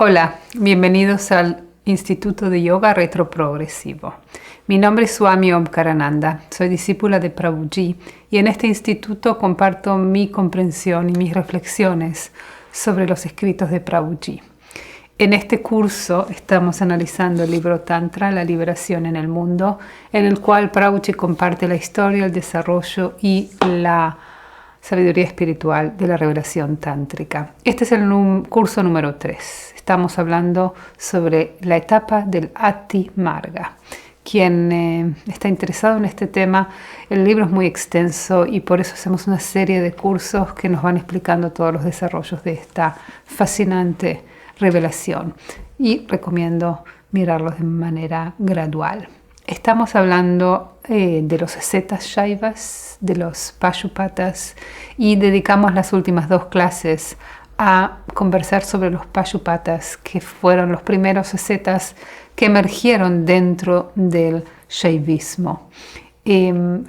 Hola, bienvenidos al Instituto de Yoga Retroprogresivo. Mi nombre es Swami Omkarananda, soy discípula de Prabhuji y en este instituto comparto mi comprensión y mis reflexiones sobre los escritos de Prabhuji. En este curso estamos analizando el libro Tantra, La liberación en el mundo, en el cual Prabhuji comparte la historia, el desarrollo y la sabiduría espiritual de la revelación tántrica. Este es el curso número 3. Estamos hablando sobre la etapa del Ati Marga. Quien está interesado en este tema, el libro es muy extenso y por eso hacemos una serie de cursos que nos van explicando todos los desarrollos de esta fascinante revelación y recomiendo mirarlos de manera gradual. Estamos hablando de los ascetas shaivas, de los pashupatas y dedicamos las últimas 2 clases a conversar sobre los pashupatas, que fueron los primeros ascetas que emergieron dentro del shaivismo.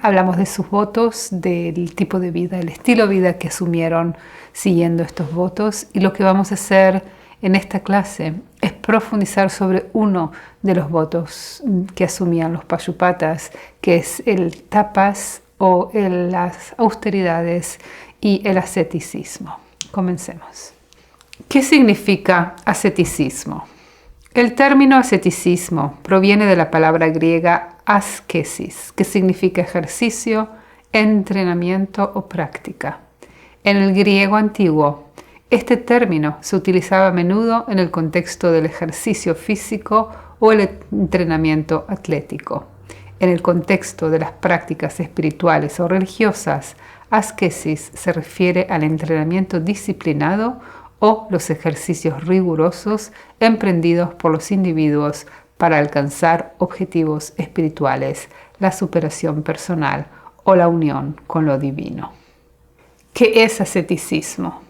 Hablamos de sus votos, del tipo de vida, el estilo de vida que asumieron siguiendo estos votos, y lo que vamos a hacer en esta clase es profundizar sobre uno de los votos que asumían los pashupatas, que es el tapas o las austeridades y el asceticismo. Comencemos. ¿Qué significa asceticismo? El término asceticismo proviene de la palabra griega askesis, que significa ejercicio, entrenamiento o práctica. En el griego antiguo, este término se utilizaba a menudo en el contexto del ejercicio físico o el entrenamiento atlético. En el contexto de las prácticas espirituales o religiosas, askesis se refiere al entrenamiento disciplinado o los ejercicios rigurosos emprendidos por los individuos para alcanzar objetivos espirituales, la superación personal o la unión con lo divino. ¿Qué es asceticismo?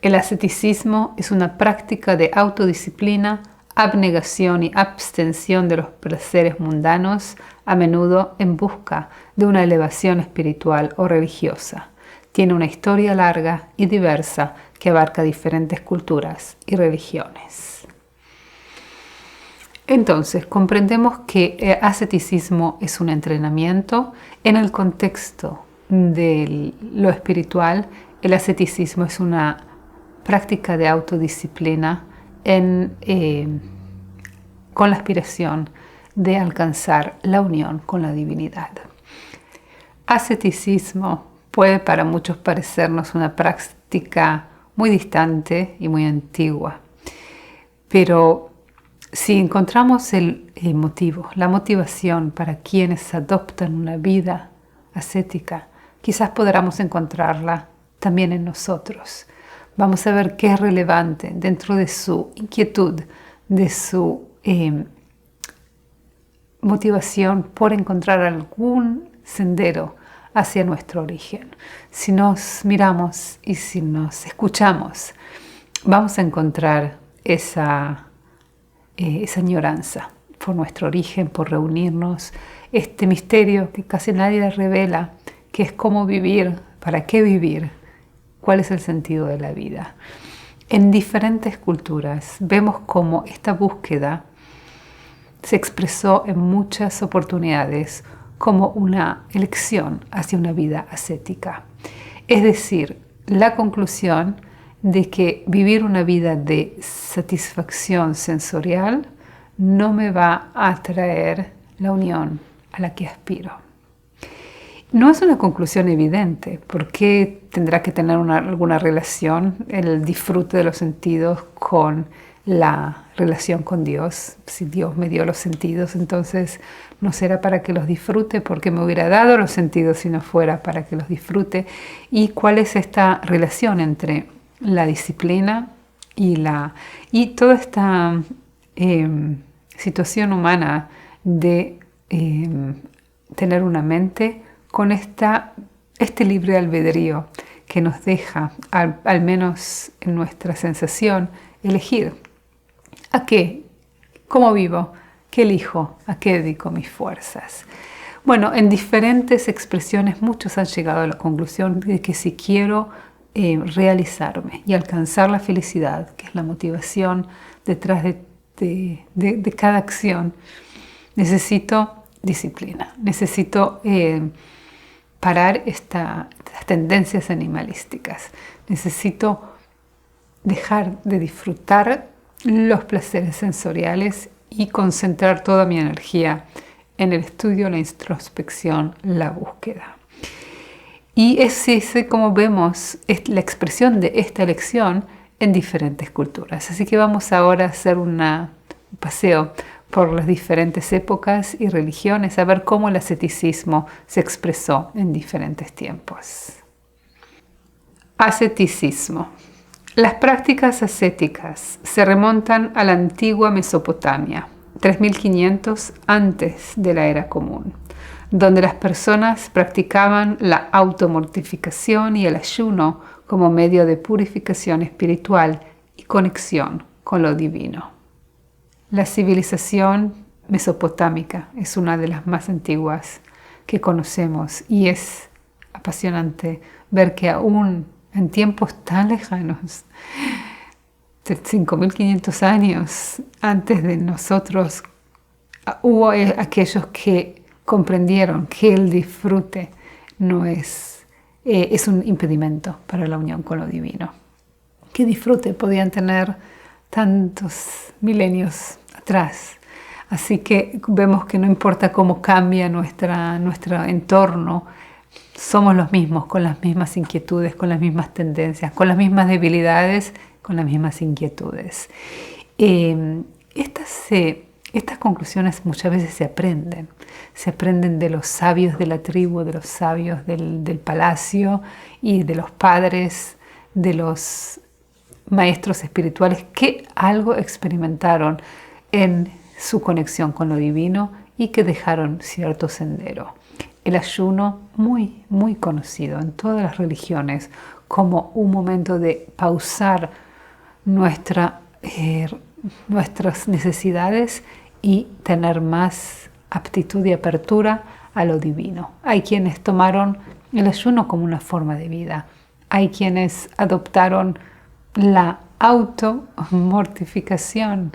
El asceticismo es una práctica de autodisciplina, abnegación y abstención de los placeres mundanos, a menudo en busca de una elevación espiritual o religiosa. Tiene una historia larga y diversa que abarca diferentes culturas y religiones. Entonces, comprendemos que el asceticismo es un entrenamiento. En el contexto de lo espiritual, el asceticismo es una práctica de autodisciplina con la aspiración de alcanzar la unión con la divinidad. Asceticismo puede para muchos parecernos una práctica muy distante y muy antigua, pero si encontramos el motivo, la motivación para quienes adoptan una vida ascética, quizás podamos encontrarla también en nosotros. Vamos a ver qué es relevante dentro de su inquietud, de su motivación por encontrar algún sendero hacia nuestro origen. Si nos miramos y si nos escuchamos, vamos a encontrar esa añoranza por nuestro origen, por reunirnos, este misterio que casi nadie revela, que es cómo vivir, para qué vivir, cuál es el sentido de la vida. En diferentes culturas vemos cómo esta búsqueda se expresó en muchas oportunidades como una elección hacia una vida ascética. Es decir, la conclusión de que vivir una vida de satisfacción sensorial no me va a traer la unión a la que aspiro. No es una conclusión evidente. ¿Por qué tendrá que tener alguna relación el disfrute de los sentidos con la relación con Dios? Si Dios me dio los sentidos, entonces no será para que los disfrute porque me hubiera dado los sentidos si no fuera para que los disfrute. ¿Y cuál es esta relación entre la disciplina y toda esta situación humana de tener una mente con este libre albedrío que nos deja, al menos en nuestra sensación, elegir a qué, cómo vivo, qué elijo, a qué dedico mis fuerzas? Bueno, en diferentes expresiones muchos han llegado a la conclusión de que si quiero realizarme y alcanzar la felicidad, que es la motivación detrás de cada acción. Necesito disciplina, necesito parar estas tendencias animalísticas, necesito dejar de disfrutar los placeres sensoriales y concentrar toda mi energía en el estudio, la introspección, la búsqueda. Y es como vemos la expresión de esta elección en diferentes culturas. Así que vamos ahora a hacer un paseo por las diferentes épocas y religiones, a ver cómo el asceticismo se expresó en diferentes tiempos. Asceticismo. Las prácticas ascéticas se remontan a la antigua Mesopotamia, 3500 antes de la Era Común, donde las personas practicaban la automortificación y el ayuno como medio de purificación espiritual y conexión con lo divino. La civilización mesopotámica es una de las más antiguas que conocemos y es apasionante ver que aún en tiempos tan lejanos, de 5500 años antes de nosotros, hubo aquellos que comprendieron que el disfrute no es un impedimento para la unión con lo divino. ¿Qué disfrute podían tener tantos milenios atrás? Así que vemos que no importa cómo cambia nuestro entorno, somos los mismos, con las mismas inquietudes, con las mismas tendencias, con las mismas debilidades, con las mismas inquietudes. Estas conclusiones muchas veces se aprenden de los sabios de la tribu, de los sabios del palacio y de los padres, de los maestros espirituales que algo experimentaron en su conexión con lo divino y que dejaron cierto sendero. El ayuno, muy, muy conocido en todas las religiones como un momento de pausar nuestras necesidades y tener más aptitud y apertura a lo divino. Hay quienes tomaron el ayuno como una forma de vida. Hay quienes adoptaron la automortificación,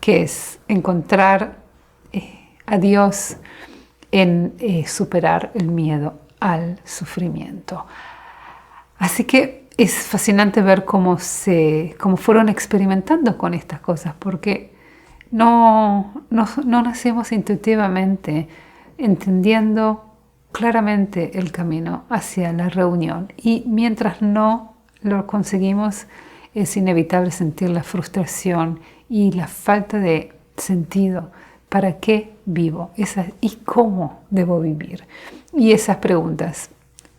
que es encontrar a Dios en superar el miedo al sufrimiento. Así que es fascinante ver cómo fueron experimentando con estas cosas, porque no nacemos intuitivamente entendiendo claramente el camino hacia la reunión, y mientras no lo conseguimos es inevitable sentir la frustración y la falta de sentido. ¿Para qué vivo? ¿Y cómo debo vivir? Y esas preguntas,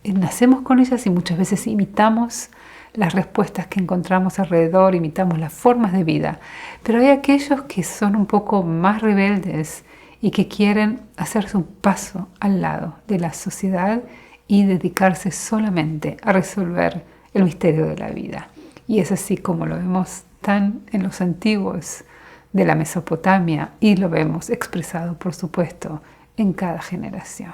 nacemos con ellas y muchas veces imitamos las respuestas que encontramos alrededor, imitamos las formas de vida. Pero hay aquellos que son un poco más rebeldes y que quieren hacerse un paso al lado de la sociedad y dedicarse solamente a resolver el misterio de la vida. Y es así como lo vemos tan en los antiguos de la Mesopotamia y lo vemos expresado, por supuesto, en cada generación.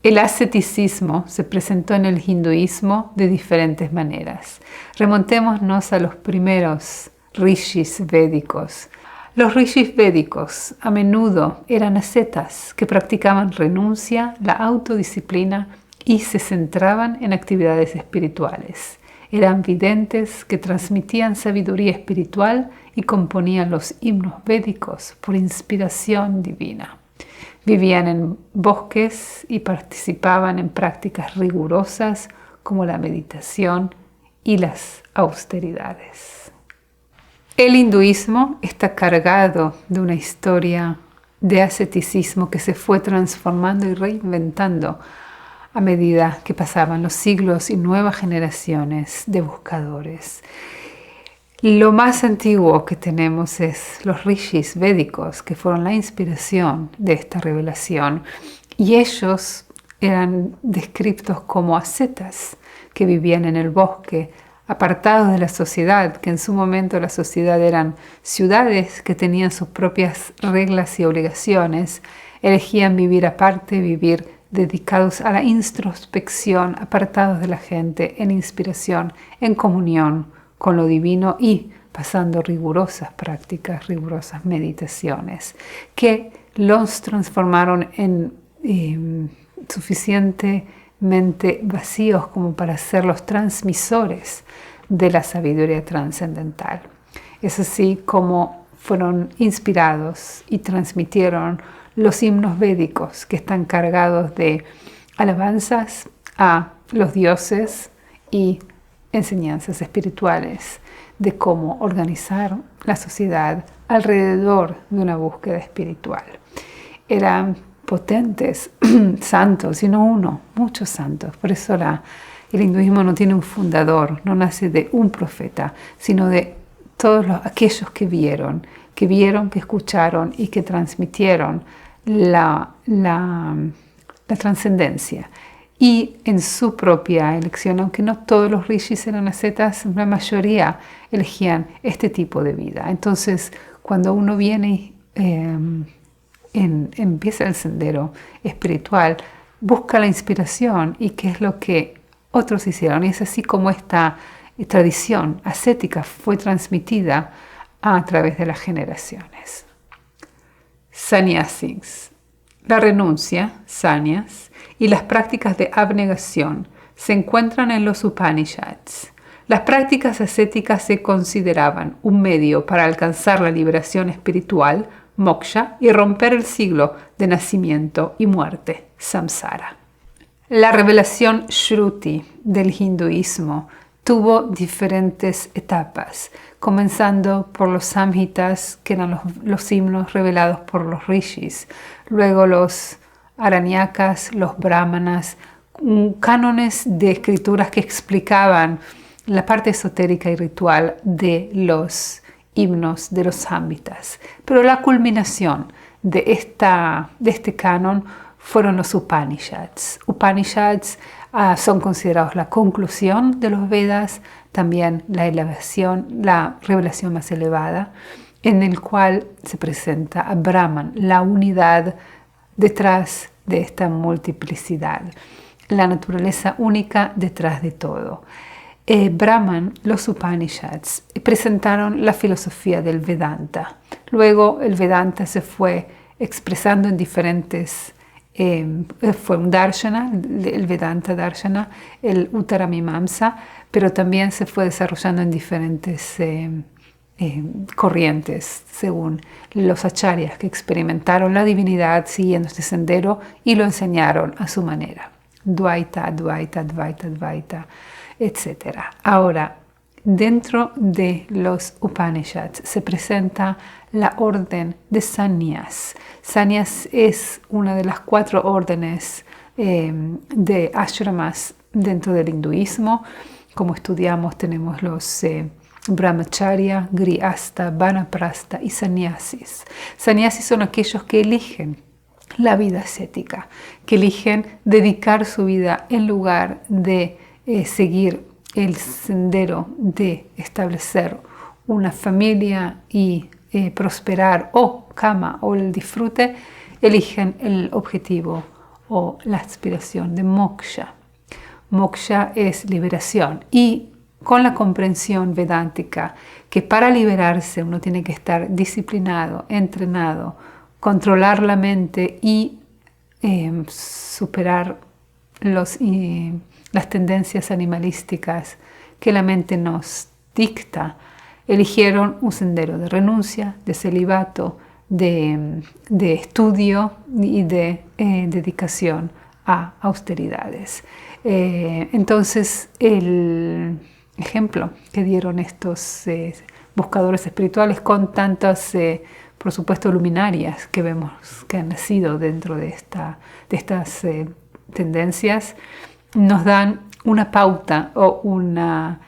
El asceticismo se presentó en el hinduismo de diferentes maneras. Remontémonos a los primeros rishis védicos. Los rishis védicos a menudo eran ascetas que practicaban renuncia, la autodisciplina y se centraban en actividades espirituales. Eran videntes que transmitían sabiduría espiritual y componían los himnos védicos por inspiración divina. Vivían en bosques y participaban en prácticas rigurosas como la meditación y las austeridades. El hinduismo está cargado de una historia de asceticismo que se fue transformando y reinventando a medida que pasaban los siglos y nuevas generaciones de buscadores. Lo más antiguo que tenemos es los rishis védicos, que fueron la inspiración de esta revelación. Y ellos eran descritos como ascetas que vivían en el bosque, apartados de la sociedad, que en su momento la sociedad eran ciudades que tenían sus propias reglas y obligaciones. Elegían vivir aparte, vivir dedicados a la introspección, apartados de la gente, en inspiración, en comunión con lo divino y pasando rigurosas prácticas, rigurosas meditaciones, que los transformaron en suficientemente vacíos como para ser los transmisores de la sabiduría trascendental. Es así como fueron inspirados y transmitieron los himnos védicos, que están cargados de alabanzas a los dioses y enseñanzas espirituales de cómo organizar la sociedad alrededor de una búsqueda espiritual. Eran potentes santos, y no uno, muchos santos. Por eso el hinduismo no tiene un fundador, no nace de un profeta, sino de todos aquellos que vieron, que escucharon y que transmitieron la trascendencia. Y en su propia elección, aunque no todos los rishis eran ascetas, la mayoría elegían este tipo de vida. Entonces, cuando uno viene empieza el sendero espiritual, busca la inspiración y qué es lo que otros hicieron. Y es así como esta tradición ascética fue transmitida a través de las generaciones. Sannyasis. La renuncia, sannyas, y las prácticas de abnegación se encuentran en los Upanishads. Las prácticas ascéticas se consideraban un medio para alcanzar la liberación espiritual, moksha, y romper el ciclo de nacimiento y muerte, samsara. La revelación Shruti del hinduismo tuvo diferentes etapas, comenzando por los samhitas, que eran los himnos revelados por los rishis, luego los aranyakas, los brahmanas, cánones de escrituras que explicaban la parte esotérica y ritual de los himnos de los samhitas. Pero la culminación de este canon fueron los Upanishads. Upanishads son considerados la conclusión de los Vedas, también la revelación más elevada, en el cual se presenta a Brahman, la unidad detrás de esta multiplicidad, la naturaleza única detrás de todo. Brahman, los Upanishads, presentaron la filosofía del Vedanta. Luego el Vedanta se fue expresando en diferentes fue un darshana, el Vedanta Darshana, el Uttaramimamsa, pero también se fue desarrollando en diferentes corrientes, según los acharyas que experimentaron la divinidad siguiendo este sendero y lo enseñaron a su manera. Dvaita, Advaita, Dvaita, Advaita, etc. Ahora, dentro de los Upanishads se presenta la orden de Sannyas. Sannyas es una de las 4 órdenes de ashramas dentro del hinduismo. Como estudiamos, tenemos los brahmacharya, grihasta, vanaprastha y sannyasis. Sannyasis son aquellos que eligen la vida ascética, que eligen dedicar su vida en lugar de seguir el sendero de establecer una familia y prosperar o kama o el disfrute, eligen el objetivo o la aspiración de moksha. Moksha es liberación, y con la comprensión vedántica que para liberarse uno tiene que estar disciplinado, entrenado, controlar la mente y superar las tendencias animalísticas que la mente nos dicta, eligieron un sendero de renuncia, de celibato, de estudio y de dedicación a austeridades. Entonces, el ejemplo que dieron estos buscadores espirituales con tantas, por supuesto, luminarias que vemos que han nacido dentro de estas tendencias, nos dan una pauta o una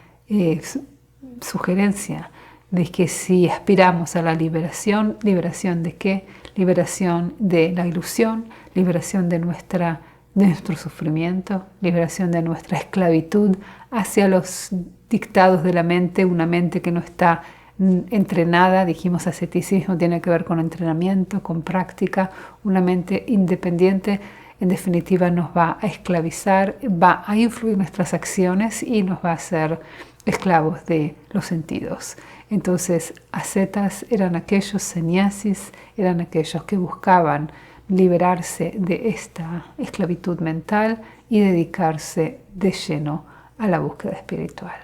sugerencia de que si aspiramos a la liberación, ¿liberación de qué? Liberación de la ilusión, liberación de nuestro sufrimiento, liberación de nuestra esclavitud hacia los dictados de la mente, una mente que no está entrenada. Dijimos, asceticismo tiene que ver con entrenamiento, con práctica. Una mente independiente, en definitiva, nos va a esclavizar, va a influir nuestras acciones y nos va a hacer esclavos de los sentidos. Entonces, ascetas eran aquellos sannyasis, eran aquellos que buscaban liberarse de esta esclavitud mental y dedicarse de lleno a la búsqueda espiritual.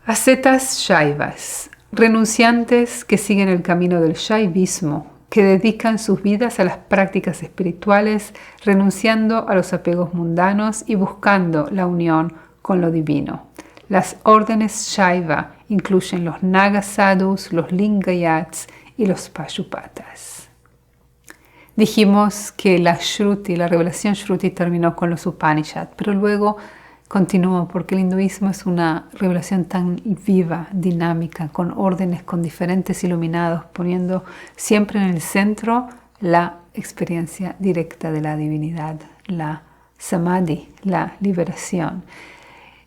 Ascetas shaivas, renunciantes que siguen el camino del shaivismo, que dedican sus vidas a las prácticas espirituales, renunciando a los apegos mundanos y buscando la unión con lo divino. Las órdenes Shaiva incluyen los Naga Sadhus, los Lingayats y los Pashupatas. Dijimos que la revelación Shruti terminó con los Upanishads, pero luego continuó porque el hinduismo es una revelación tan viva, dinámica, con órdenes, con diferentes iluminados, poniendo siempre en el centro la experiencia directa de la divinidad, la samadhi, la liberación.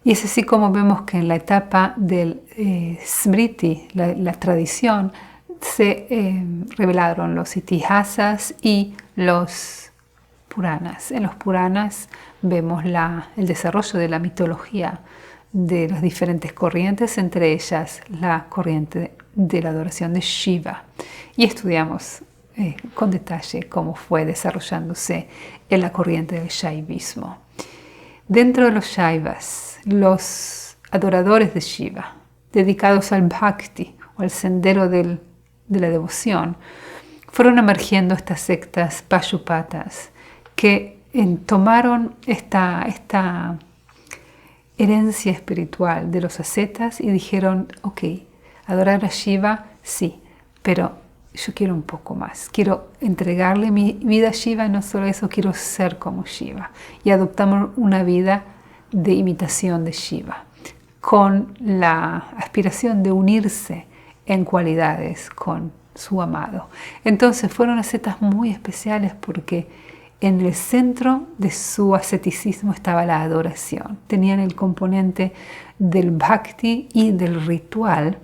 Y es así como vemos que en la etapa del smriti, la tradición, se revelaron los itihasas y los puranas. En los puranas vemos el desarrollo de la mitología de las diferentes corrientes, entre ellas la corriente de la adoración de Shiva. Y estudiamos con detalle cómo fue desarrollándose en la corriente del Shaivismo. Dentro de los Shaivas, los adoradores de Shiva, dedicados al Bhakti o al sendero de la devoción, fueron emergiendo estas sectas Pashupatas que tomaron esta herencia espiritual de los ascetas y dijeron, ok, adorar a Shiva, sí, pero yo quiero un poco más. Quiero entregarle mi vida a Shiva, no solo eso, quiero ser como Shiva. Y adoptamos una vida de imitación de Shiva, con la aspiración de unirse en cualidades con su amado. Entonces fueron ascetas muy especiales porque en el centro de su asceticismo estaba la adoración. Tenían el componente del bhakti y del ritual,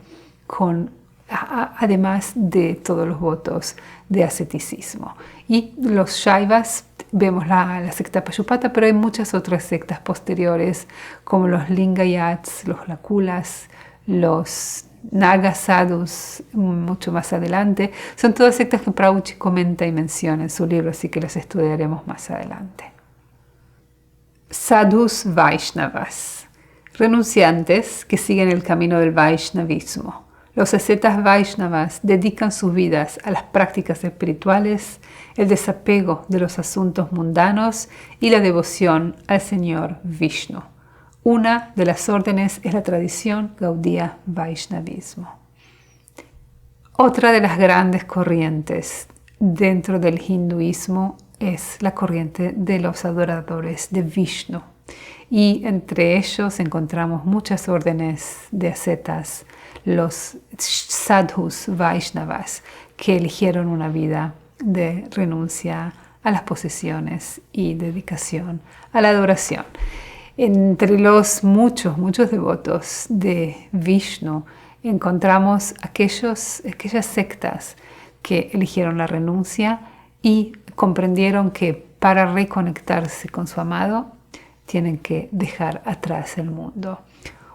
además de todos los votos de asceticismo. Y los Shaivas, vemos la secta Pashupata, pero hay muchas otras sectas posteriores, como los Lingayats, los Lakulas, los Naga Sadhus, mucho más adelante. Son todas sectas que Prabhuji comenta y menciona en su libro, así que las estudiaremos más adelante. Sadhus Vaishnavas, renunciantes que siguen el camino del Vaishnavismo. Los ascetas Vaishnavas dedican sus vidas a las prácticas espirituales, el desapego de los asuntos mundanos y la devoción al Señor Vishnu. Una de las órdenes es la tradición Gaudiya Vaishnavismo. Otra de las grandes corrientes dentro del hinduismo es la corriente de los adoradores de Vishnu. Y entre ellos encontramos muchas órdenes de ascetas, los sadhus Vaishnavas, que eligieron una vida de renuncia a las posesiones y dedicación a la adoración. Entre los muchos devotos de Vishnu encontramos aquellas sectas que eligieron la renuncia y comprendieron que para reconectarse con su amado tienen que dejar atrás el mundo.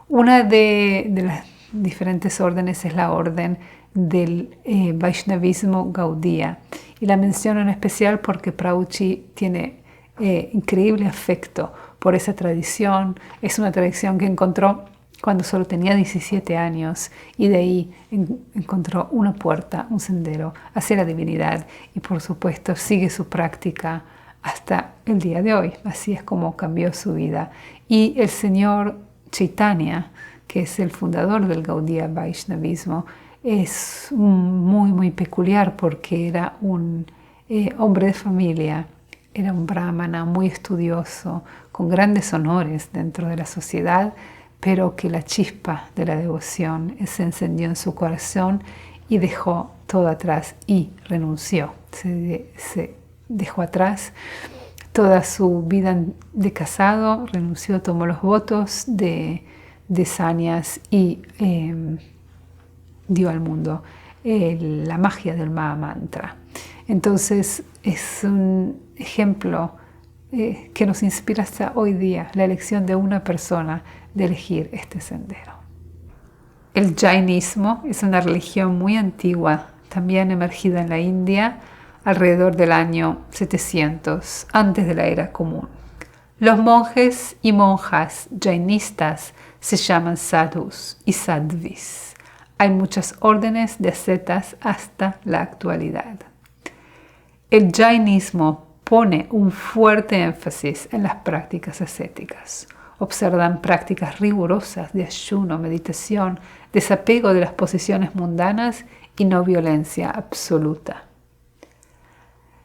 Una de las diferentes órdenes es la orden del Vaishnavismo Gaudiya, y la menciono en especial porque Prabhuji tiene increíble afecto por esa tradición. Es una tradición que encontró cuando solo tenía 17 años y de ahí encontró una puerta, un sendero hacia la divinidad, y por supuesto sigue su práctica hasta el día de hoy. Así es como cambió su vida. Y el señor Chaitanya, que es el fundador del Gaudiya Vaishnavismo, es muy peculiar porque era un hombre de familia, era un brahmana muy estudioso, con grandes honores dentro de la sociedad, pero que la chispa de la devoción se encendió en su corazón y dejó todo atrás y renunció. Se dejó atrás toda su vida de casado, renunció, tomó los votos de sannyas y dio al mundo la magia del Mahamantra. Entonces es un ejemplo que nos inspira hasta hoy día, la elección de una persona de elegir este sendero. El Jainismo es una religión muy antigua, también emergida en la India alrededor del año 700 antes de la era común. Los monjes y monjas jainistas se llaman sadhus y sadhvis. Hay muchas órdenes de ascetas hasta la actualidad. El jainismo pone un fuerte énfasis en las prácticas ascéticas. Observan prácticas rigurosas de ayuno, meditación, desapego de las posiciones mundanas y no violencia absoluta.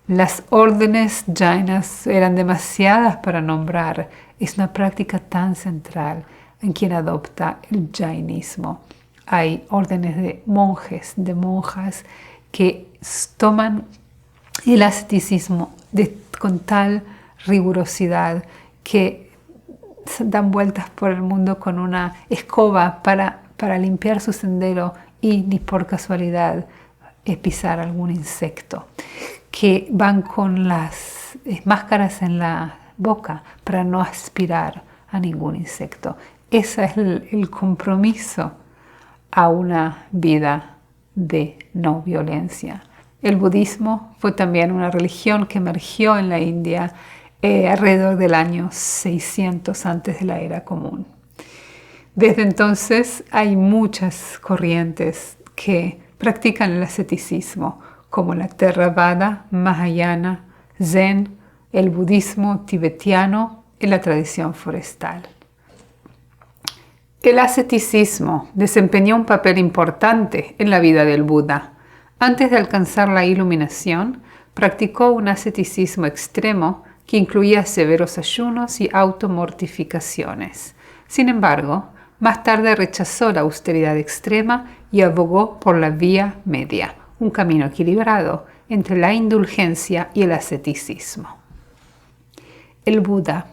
Las órdenes jainas eran demasiadas para nombrar. Es una práctica tan central en quien adopta el jainismo. Hay órdenes de monjes, de monjas que toman el asceticismo con tal rigurosidad que dan vueltas por el mundo con una escoba para limpiar su sendero y ni por casualidad pisar algún insecto, que van con las máscaras en la boca para no aspirar a ningún insecto. Ese es el compromiso a una vida de no violencia. El budismo fue también una religión que emergió en la India alrededor del año 600 antes de la era común. Desde entonces hay muchas corrientes que practican el asceticismo, como la Theravada, Mahayana, Zen, el budismo tibetano y la tradición forestal. El asceticismo desempeñó un papel importante en la vida del Buda. Antes de alcanzar la iluminación, practicó un asceticismo extremo que incluía severos ayunos y automortificaciones. Sin embargo, más tarde rechazó la austeridad extrema y abogó por la vía media, un camino equilibrado entre la indulgencia y el asceticismo. El Buda,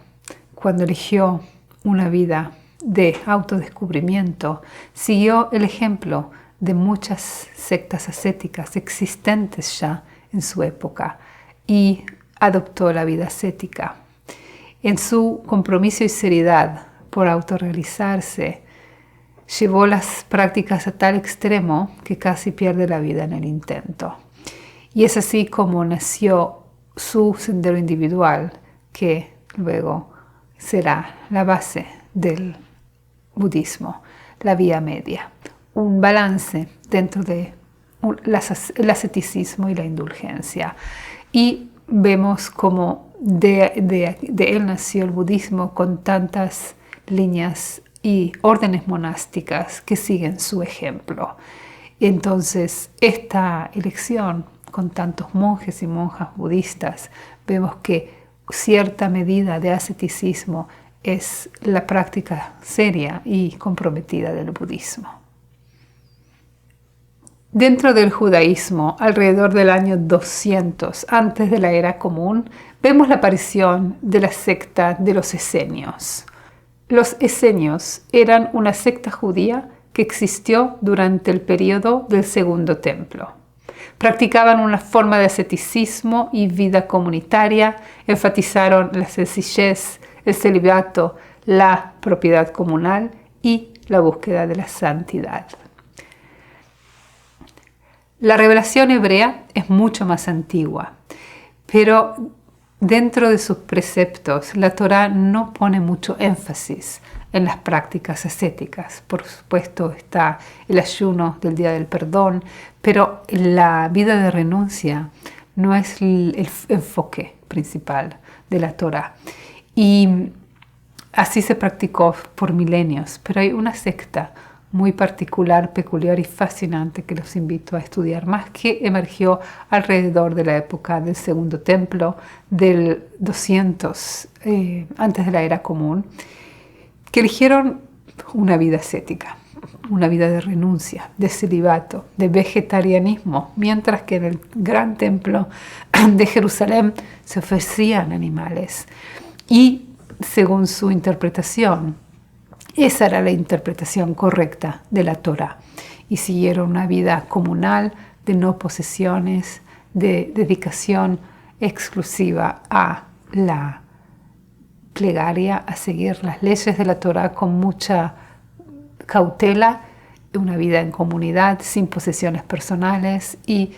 cuando eligió una vida de autodescubrimiento, siguió el ejemplo de muchas sectas ascéticas existentes ya en su época y adoptó la vida ascética. En su compromiso y seriedad por autorrealizarse, llevó las prácticas a tal extremo que casi pierde la vida en el intento. Y es así como nació su sendero individual, que luego será la base del budismo, la vía media, un balance dentro de el asceticismo y la indulgencia. Y vemos cómo de él nació el budismo con tantas líneas y órdenes monásticas que siguen su ejemplo. Entonces, esta elección con tantos monjes y monjas budistas, vemos que cierta medida de asceticismo es la práctica seria y comprometida del budismo. Dentro del judaísmo, alrededor del año 200 antes de la era común, vemos la aparición de la secta de los esenios. Los esenios eran una secta judía que existió durante el periodo del Segundo Templo. Practicaban una forma de asceticismo y vida comunitaria, enfatizaron la sencillez, el celibato, la propiedad comunal y la búsqueda de la santidad. La revelación hebrea es mucho más antigua, pero dentro de sus preceptos la Torá no pone mucho énfasis en las prácticas ascéticas. Por supuesto está el ayuno del Día del Perdón, pero la vida de renuncia no es el enfoque principal de la Torá. Y así se practicó por milenios, pero hay una secta muy particular, peculiar y fascinante que los invito a estudiar más, que emergió alrededor de la época del Segundo Templo, del 200 antes de la era común, que eligieron una vida ascética, una vida de renuncia, de celibato, de vegetarianismo, mientras que en el gran templo de Jerusalén se ofrecían animales. Y según su interpretación, esa era la interpretación correcta de la Torá. Y siguieron una vida comunal de no posesiones, de dedicación exclusiva a la plegaria, a seguir las leyes de la Torá con mucha cautela, una vida en comunidad, sin posesiones personales y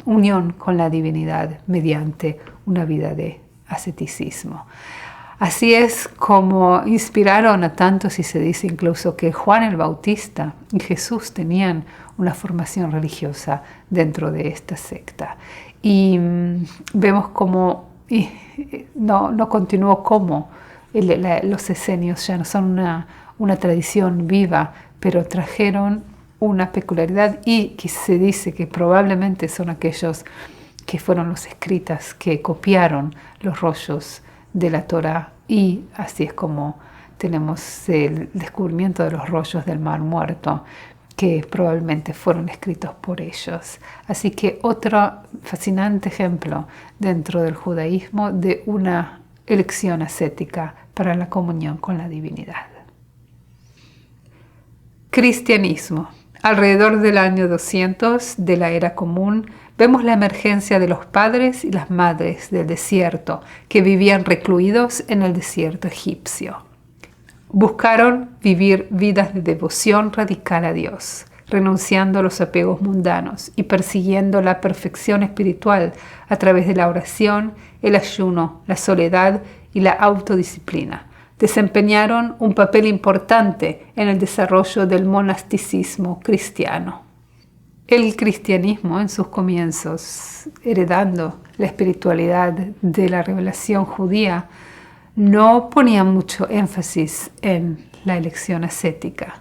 unión con la divinidad mediante una vida de asceticismo. Así es como inspiraron a tantos, y se dice incluso que Juan el Bautista y Jesús tenían una formación religiosa dentro de esta secta. Y vemos como no continuó como los esenios ya no son una tradición viva, pero trajeron una peculiaridad, y que se dice que probablemente son aquellos que fueron los escritas que copiaron los rollos de la Torá, y así es como tenemos el descubrimiento de los rollos del Mar Muerto, que probablemente fueron escritos por ellos. Así que otro fascinante ejemplo dentro del judaísmo de una elección ascética para la comunión con la divinidad. Cristianismo. Alrededor del año 200 de la era común, vemos la emergencia de los padres y las madres del desierto que vivían recluidos en el desierto egipcio. Buscaron vivir vidas de devoción radical a Dios, renunciando a los apegos mundanos y persiguiendo la perfección espiritual a través de la oración, el ayuno, la soledad y la autodisciplina. Desempeñaron un papel importante en el desarrollo del monasticismo cristiano. El cristianismo en sus comienzos, heredando la espiritualidad de la revelación judía, no ponía mucho énfasis en la elección ascética,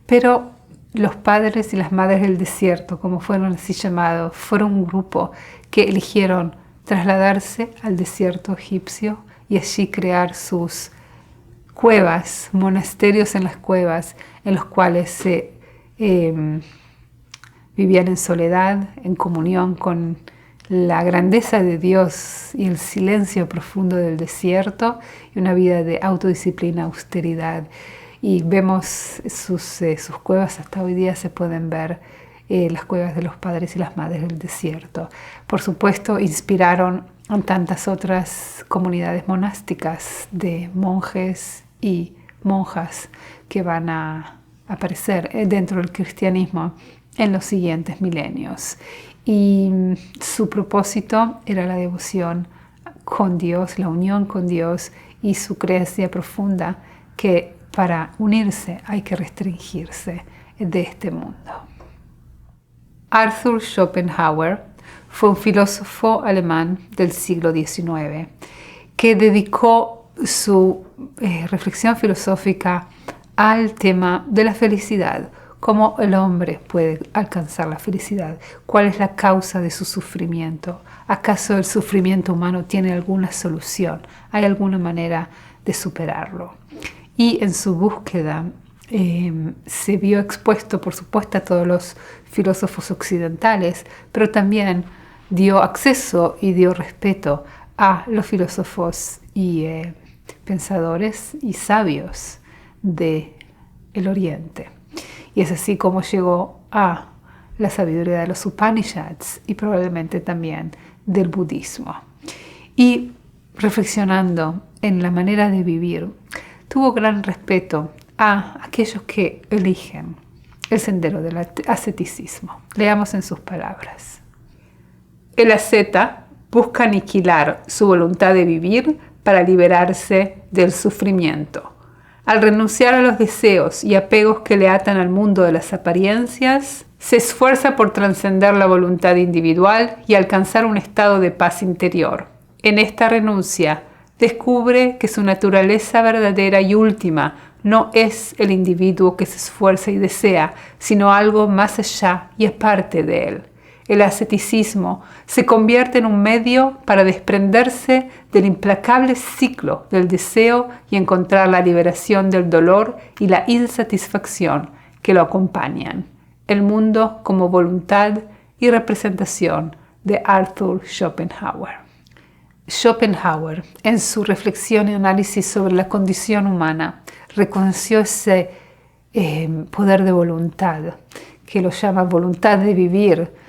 pero los padres y las madres del desierto, como fueron así llamados, fueron un grupo que eligieron trasladarse al desierto egipcio y allí crear sus cuevas, monasterios en las cuevas, en los cuales se vivían en soledad, en comunión con la grandeza de Dios y el silencio profundo del desierto, y una vida de autodisciplina, austeridad. Y vemos sus cuevas, hasta hoy día se pueden ver las cuevas de los padres y las madres del desierto. Por supuesto, inspiraron a tantas otras comunidades monásticas de monjes y monjas que van a aparecer dentro del cristianismo en los siguientes milenios. Y su propósito era la devoción con Dios, la unión con Dios, y su creencia profunda que para unirse hay que restringirse de este mundo. Arthur Schopenhauer fue un filósofo alemán del siglo XIX que dedicó su reflexión filosófica al tema de la felicidad. ¿Cómo el hombre puede alcanzar la felicidad? ¿Cuál es la causa de su sufrimiento? ¿Acaso el sufrimiento humano tiene alguna solución? ¿Hay alguna manera de superarlo? Y en su búsqueda se vio expuesto, por supuesto, a todos los filósofos occidentales, pero también dio acceso y dio respeto a los filósofos y pensadores y sabios del Oriente. Y es así como llegó a la sabiduría de los Upanishads y probablemente también del budismo. Y reflexionando en la manera de vivir, tuvo gran respeto a aquellos que eligen el sendero del asceticismo. Leamos en sus palabras. El asceta busca aniquilar su voluntad de vivir para liberarse del sufrimiento. Al renunciar a los deseos y apegos que le atan al mundo de las apariencias, se esfuerza por trascender la voluntad individual y alcanzar un estado de paz interior. En esta renuncia, descubre que su naturaleza verdadera y última no es el individuo que se esfuerza y desea, sino algo más allá y aparte de él. El asceticismo se convierte en un medio para desprenderse del implacable ciclo del deseo y encontrar la liberación del dolor y la insatisfacción que lo acompañan. El mundo como voluntad y representación de Arthur Schopenhauer. Schopenhauer, en su reflexión y análisis sobre la condición humana, reconoció ese poder de voluntad, que lo llama voluntad de vivir,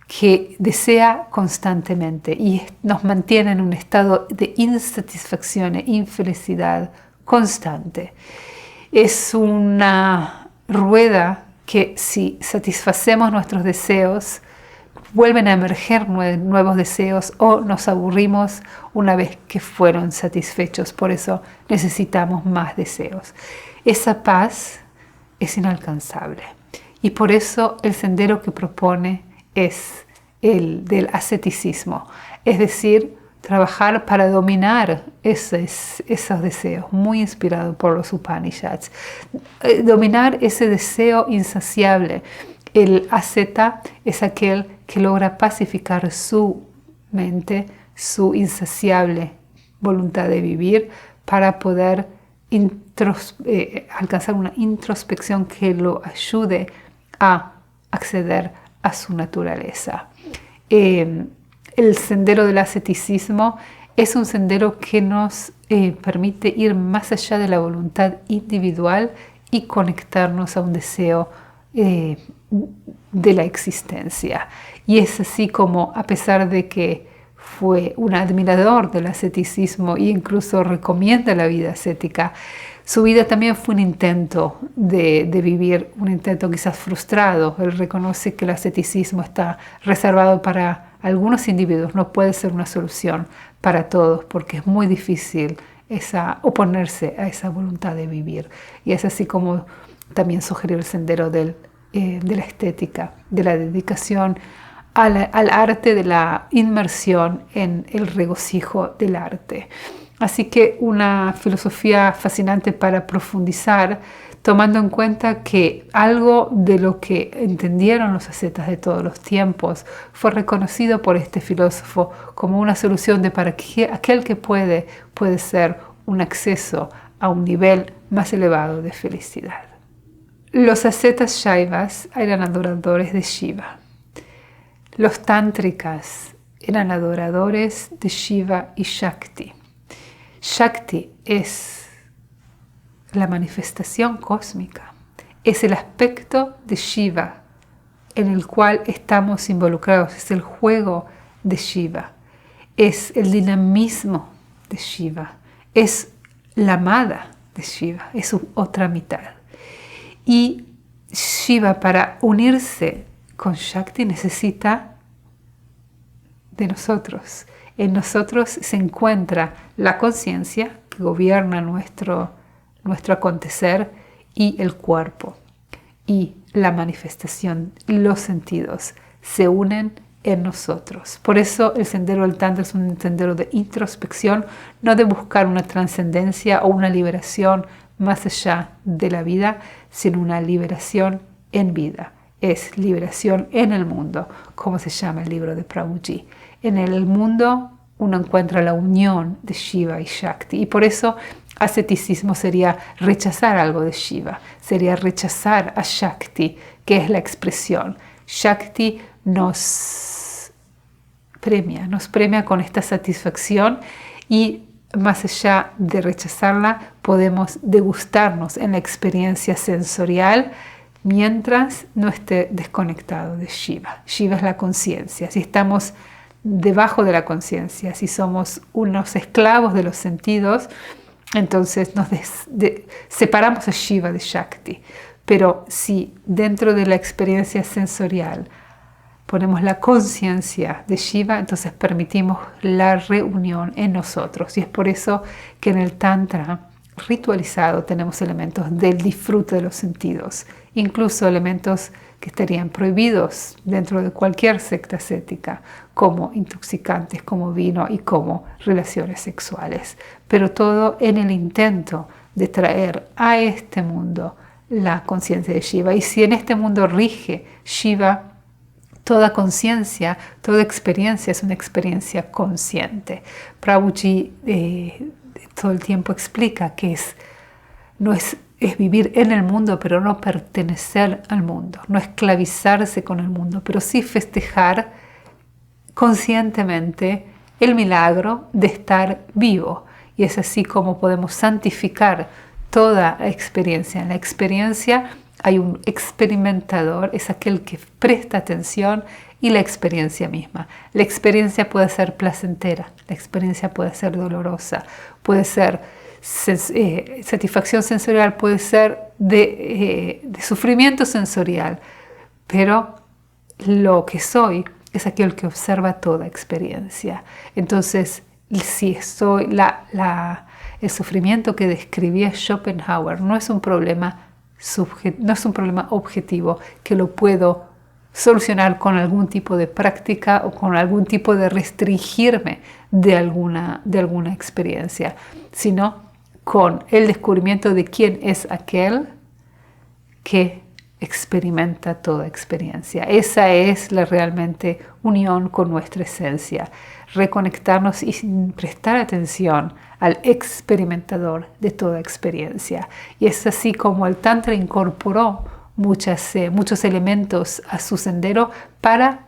que desea constantemente y nos mantiene en un estado de insatisfacción e infelicidad constante. Es una rueda que si satisfacemos nuestros deseos, vuelven a emerger nuevos deseos o nos aburrimos una vez que fueron satisfechos. Por eso necesitamos más deseos. Esa paz es inalcanzable y por eso el sendero que propone es el del asceticismo, es decir, trabajar para dominar esos deseos, muy inspirado por los Upanishads. Dominar ese deseo insaciable. El asceta es aquel que logra pacificar su mente, su insaciable voluntad de vivir, para poder alcanzar una introspección que lo ayude a acceder a su naturaleza. El sendero del asceticismo es un sendero que nos permite ir más allá de la voluntad individual y conectarnos a un deseo de la existencia. Y es así como, a pesar de que fue un admirador del asceticismo e incluso recomienda la vida ascética, su vida también fue un intento de vivir, un intento quizás frustrado. Él reconoce que el asceticismo está reservado para algunos individuos, no puede ser una solución para todos porque es muy difícil oponerse a esa voluntad de vivir. Y es así como también sugerir el sendero de la estética, de la dedicación al arte, de la inmersión en el regocijo del arte. Así que una filosofía fascinante para profundizar, tomando en cuenta que algo de lo que entendieron los ascetas de todos los tiempos fue reconocido por este filósofo como una solución de para que aquel que puede ser un acceso a un nivel más elevado de felicidad. Los ascetas shaivas eran adoradores de Shiva. Los tántricas eran adoradores de Shiva y Shakti. Shakti es la manifestación cósmica, es el aspecto de Shiva en el cual estamos involucrados, es el juego de Shiva, es el dinamismo de Shiva, es la amada de Shiva, es su otra mitad. Y Shiva, para unirse con Shakti, necesita de nosotros. En nosotros se encuentra la conciencia que gobierna nuestro acontecer y el cuerpo. Y la manifestación, los sentidos se unen en nosotros. Por eso el sendero del Tantra es un sendero de introspección, no de buscar una trascendencia o una liberación más allá de la vida, sino una liberación en vida. Es liberación en el mundo, como se llama el libro de Prabhuji. En el mundo uno encuentra la unión de Shiva y Shakti, y por eso asceticismo sería rechazar algo de Shiva, sería rechazar a Shakti, que es la expresión. Shakti nos premia con esta satisfacción, y más allá de rechazarla, podemos degustarnos en la experiencia sensorial mientras no esté desconectado de Shiva. Shiva es la conciencia. Si estamos debajo de la conciencia, si somos unos esclavos de los sentidos, entonces nos separamos a Shiva de Shakti. Pero si dentro de la experiencia sensorial ponemos la conciencia de Shiva, entonces permitimos la reunión en nosotros. Y es por eso que en el Tantra ritualizado tenemos elementos del disfrute de los sentidos, incluso elementos que estarían prohibidos dentro de cualquier secta ascética, como intoxicantes, como vino y como relaciones sexuales. Pero todo en el intento de traer a este mundo la conciencia de Shiva. Y si en este mundo rige Shiva, toda conciencia, toda experiencia es una experiencia consciente. Prabhuji todo el tiempo explica que es vivir en el mundo, pero no pertenecer al mundo, no esclavizarse con el mundo, pero sí festejar conscientemente el milagro de estar vivo. Y es así como podemos santificar toda experiencia. En la experiencia hay un experimentador, es aquel que presta atención, y la experiencia misma. La experiencia puede ser placentera, la experiencia puede ser dolorosa, puede ser satisfacción sensorial puede ser de sufrimiento sensorial, pero lo que soy es aquel que observa toda experiencia. Entonces, si soy el sufrimiento que describía Schopenhauer no es un problema objetivo que lo puedo solucionar con algún tipo de práctica o con algún tipo de restringirme de alguna experiencia, sino con el descubrimiento de quién es aquel que experimenta toda experiencia. Esa es la realmente unión con nuestra esencia, reconectarnos y prestar atención al experimentador de toda experiencia. Y es así como el Tantra incorporó muchos elementos a su sendero para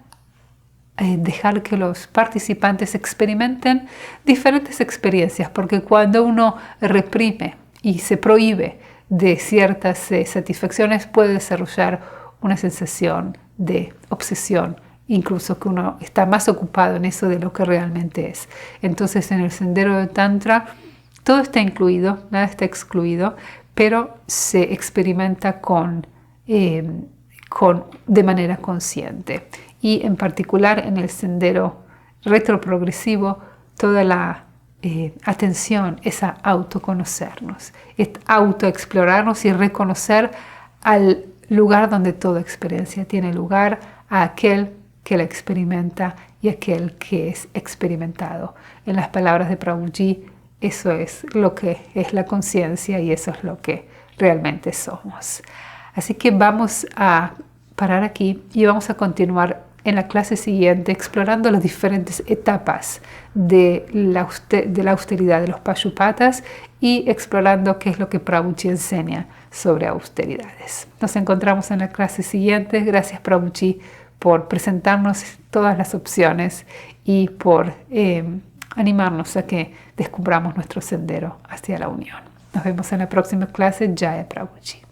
dejar que los participantes experimenten diferentes experiencias, porque cuando uno reprime y se prohíbe de ciertas satisfacciones, puede desarrollar una sensación de obsesión, incluso que uno está más ocupado en eso de lo que realmente es. Entonces, en el sendero del Tantra, todo está incluido, nada está excluido, pero se experimenta de manera consciente. Y en particular en el sendero retroprogresivo, toda la atención es a autoconocernos, es autoexplorarnos y reconocer al lugar donde toda experiencia tiene lugar, a aquel que la experimenta y aquel que es experimentado. En las palabras de Prabhuji, eso es lo que es la conciencia y eso es lo que realmente somos. Así que vamos a parar aquí y vamos a continuar en la clase siguiente explorando las diferentes etapas de la austeridad de los Pashupatas y explorando qué es lo que Prabhuji enseña sobre austeridades. Nos encontramos en la clase siguiente. Gracias, Prabhuji, por presentarnos todas las opciones y por animarnos a que descubramos nuestro sendero hacia la unión. Nos vemos en la próxima clase. Jaya Prabhuji.